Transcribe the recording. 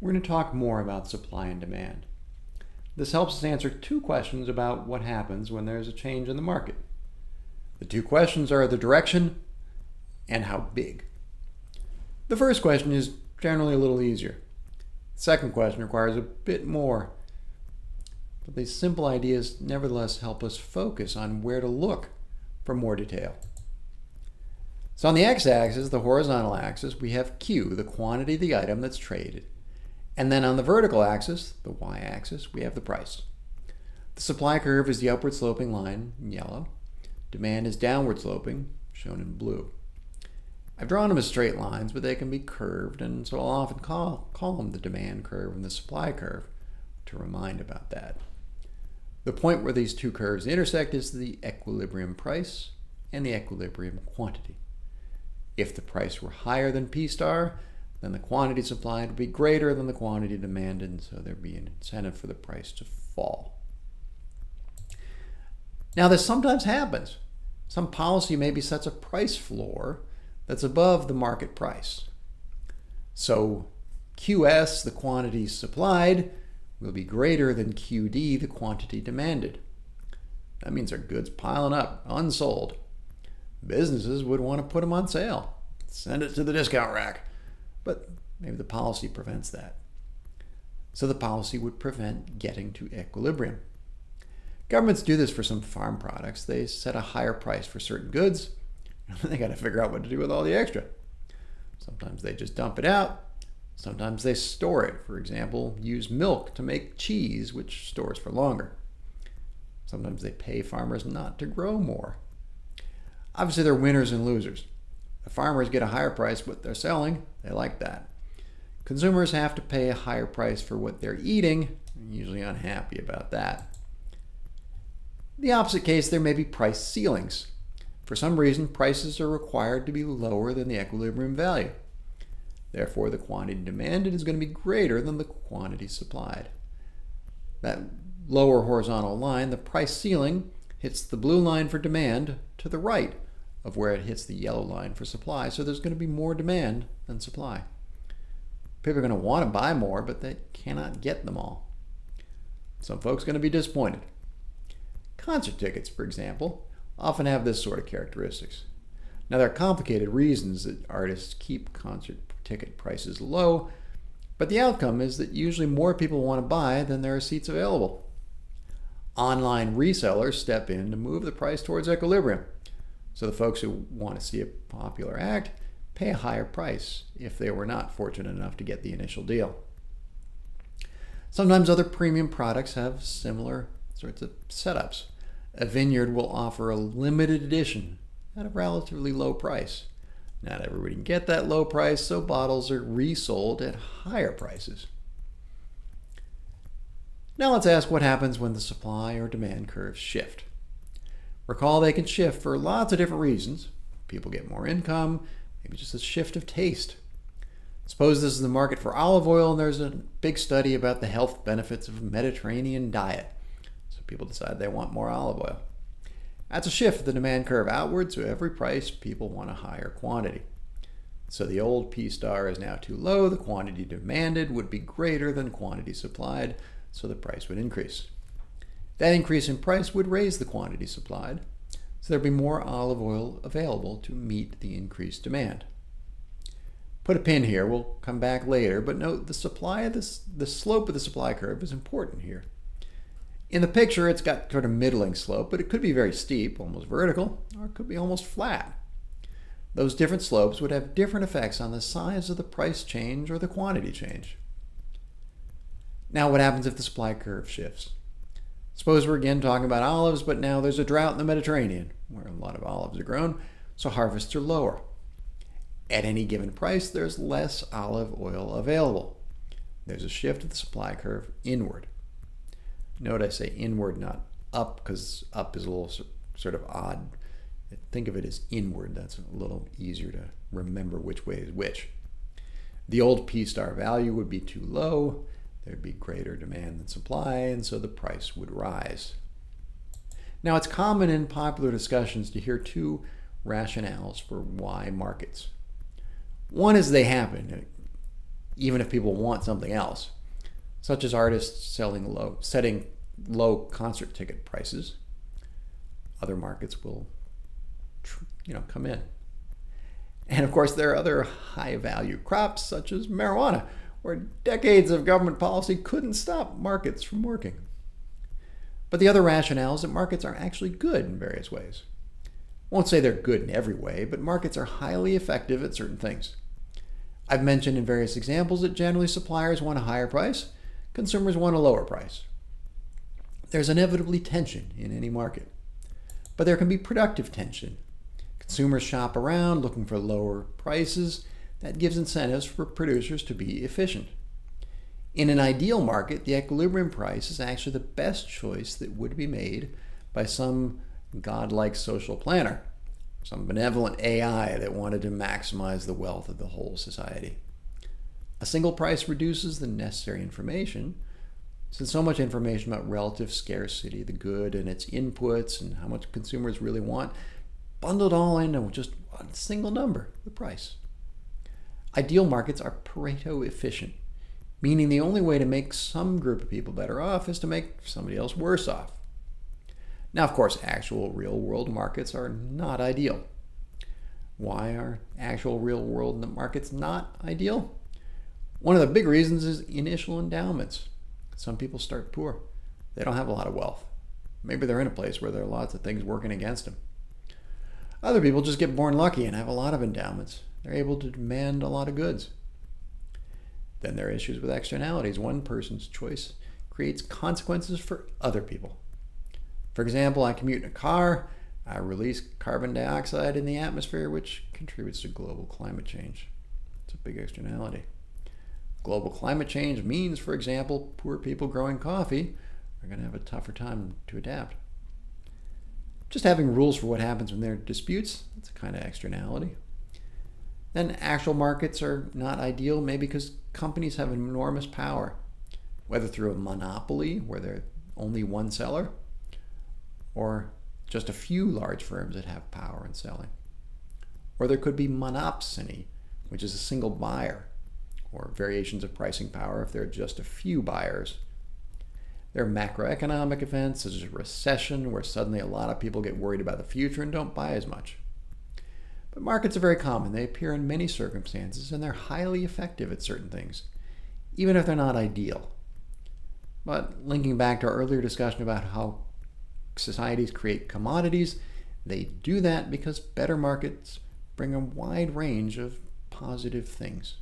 we're going to talk more about supply and demand. This helps us answer two questions about what happens when there's a change in the market. The two questions are the direction and how big. The first question is generally a little easier. The second question requires a bit more. But these simple ideas nevertheless help us focus on where to look for more detail. So on the x-axis, the horizontal axis, we have Q, the quantity of the item that's traded. And then on the vertical axis, the y-axis, we have the price. The supply curve is the upward sloping line in yellow. Demand is downward sloping, shown in blue. I've drawn them as straight lines, but they can be curved, and so I'll often call them the demand curve and the supply curve to remind about that. The point where these two curves intersect is the equilibrium price and the equilibrium quantity. If the price were higher than P star, then the quantity supplied would be greater than the quantity demanded, and so there'd be an incentive for the price to fall. Now, this sometimes happens. Some policy maybe sets a price floor that's above the market price. So QS, the quantity supplied, will be greater than QD, the quantity demanded. That means our goods piling up, unsold. Businesses would want to put them on sale, send it to the discount rack. But maybe the policy prevents that. So the policy would prevent getting to equilibrium. Governments do this for some farm products. They set a higher price for certain goods, and then they got to figure out what to do with all the extra. Sometimes they just dump it out. Sometimes they store it. For example, use milk to make cheese, which stores for longer. Sometimes they pay farmers not to grow more. Obviously, they're winners and losers. The farmers get a higher price for what they're selling. They like that. Consumers have to pay a higher price for what they're eating. They're usually unhappy about that. In the opposite case, there may be price ceilings. For some reason, prices are required to be lower than the equilibrium value. Therefore, the quantity demanded is going to be greater than the quantity supplied. That lower horizontal line, the price ceiling, hits the blue line for demand to the right of where it hits the yellow line for supply, so there's going to be more demand than supply. People are going to want to buy more, but they cannot get them all. Some folks are going to be disappointed. Concert tickets, for example, often have this sort of characteristics. Now, there are complicated reasons that artists keep concert ticket prices low, but the outcome is that usually more people want to buy than there are seats available. Online resellers step in to move the price towards equilibrium. So the folks who want to see a popular act pay a higher price if they were not fortunate enough to get the initial deal. Sometimes other premium products have similar sorts of setups. A vineyard will offer a limited edition at a relatively low price. Not everybody can get that low price, so bottles are resold at higher prices. Now let's ask what happens when the supply or demand curves shift. Recall they can shift for lots of different reasons. People get more income, maybe just a shift of taste. Suppose this is the market for olive oil and there's a big study about the health benefits of a Mediterranean diet. So people decide they want more olive oil. That's a shift of the demand curve outward, so every price people want a higher quantity. So the old P star is now too low, the quantity demanded would be greater than quantity supplied, so the price would increase. That increase in price would raise the quantity supplied, so there'd be more olive oil available to meet the increased demand. Put a pin here, we'll come back later, but note the slope of the supply curve is important here. In the picture, it's got sort of middling slope, but it could be very steep, almost vertical, or it could be almost flat. Those different slopes would have different effects on the size of the price change or the quantity change. Now, what happens if the supply curve shifts? Suppose we're again talking about olives, but now there's a drought in the Mediterranean, where a lot of olives are grown, so harvests are lower. At any given price, there's less olive oil available. There's a shift of the supply curve inward. Note I say inward, not up, because up is a little sort of odd. Think of it as inward. That's a little easier to remember which way is which. The old P star value would be too low. There'd be greater demand than supply, and so the price would rise. Now, it's common in popular discussions to hear two rationales for why markets. One is they happen. even if people want something else, such as artists setting low concert ticket prices. Other markets will, come in. And of course, there are other high-value crops, such as marijuana, where decades of government policy couldn't stop markets from working. But the other rationale is that markets are actually good in various ways. I won't say they're good in every way, but markets are highly effective at certain things. I've mentioned in various examples that generally suppliers want a higher price, consumers want a lower price. There's inevitably tension in any market, but there can be productive tension. Consumers shop around looking for lower prices. That gives incentives for producers to be efficient. In an ideal market, the equilibrium price is actually the best choice that would be made by some godlike social planner, some benevolent AI that wanted to maximize the wealth of the whole society. A single price reduces the necessary information, since so much information about relative scarcity, the good and its inputs, and how much consumers really want, bundled all into just one single number, the price. Ideal markets are Pareto efficient, meaning the only way to make some group of people better off is to make somebody else worse off. Now, of course, actual real-world markets are not ideal. Why are actual real-world markets not ideal? One of the big reasons is initial endowments. Some people start poor. They don't have a lot of wealth. Maybe they're in a place where there are lots of things working against them. Other people just get born lucky and have a lot of endowments. They're able to demand a lot of goods. Then there are issues with externalities. One person's choice creates consequences for other people. For example, I commute in a car, I release carbon dioxide in the atmosphere, which contributes to global climate change. It's a big externality. Global climate change means, for example, poor people growing coffee are going to have a tougher time to adapt. Just having rules for what happens when there are disputes, that's a kind of externality. Then actual markets are not ideal, maybe because companies have enormous power, whether through a monopoly where there's only one seller, or just a few large firms that have power in selling. Or there could be monopsony, which is a single buyer, or variations of pricing power if there are just a few buyers. There are macroeconomic events such as a recession where suddenly a lot of people get worried about the future and don't buy as much. But markets are very common. They appear in many circumstances and they're highly effective at certain things, even if they're not ideal. But linking back to our earlier discussion about how societies create commodities, they do that because better markets bring a wide range of positive things.